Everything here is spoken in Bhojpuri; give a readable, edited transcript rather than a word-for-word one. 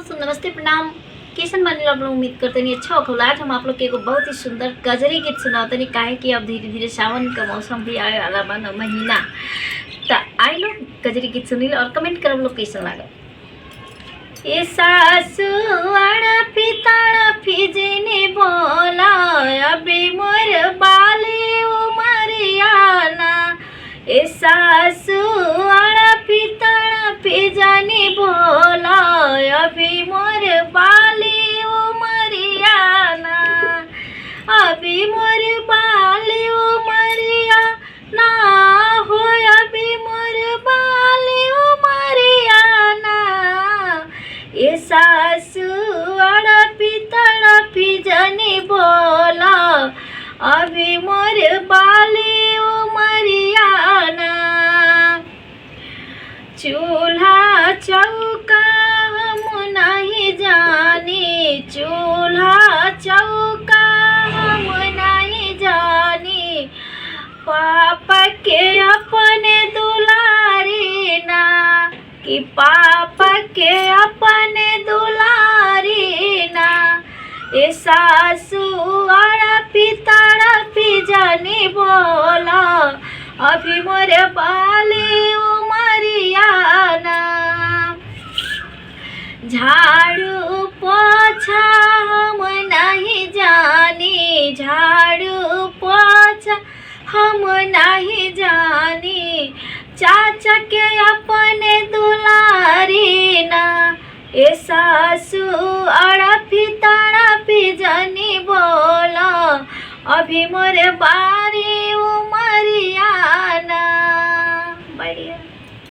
सो नमस्ते प्रणाम। कैसन बने आप लोग? उम्मीद करते नहीं अच्छा होगा। आज हम आप लोग के एगो बहुत ही सुंदर गजरी गीत सुनाते नहीं, काहे कि अब धीरे धीरे सावन का मौसम भी आए वाला बा न महीना। तो आई लोग गजरी गीत सुनी लो और कमेंट करब लोग कैसन लगा। ए सासु अड़फी तड़फी जिनी बोला अभी मोर बाली उमरियाना। ए सासु अड़फी तड़फी जानी बोला अभी मोर बाली उमरियाना। अभी मोर बाली उमरिया ना हो, अभी मोर बाली उमरियाना। ए सासु अड़फी तड़फी जानी बोला अभी मोर बाली उमरियाना। चूल्हा चौका हम नहीं जानी, चूल्हा चौका हम नहीं जानी। पापा के अपने दुलारी ना, कि पापा के अपने दुलारी ना। ए सासु अड़फी तड़फी जानी बोला अभी मोरे बाली उमरियाना। झाड़ू पोछा हम नहीं जानी, झाड़ू पोछा हम नहीं जानी। चाचा के अपने दुलारी ना। ए सासु अड़फी तड़फी जानी बोला अभी मोरे बा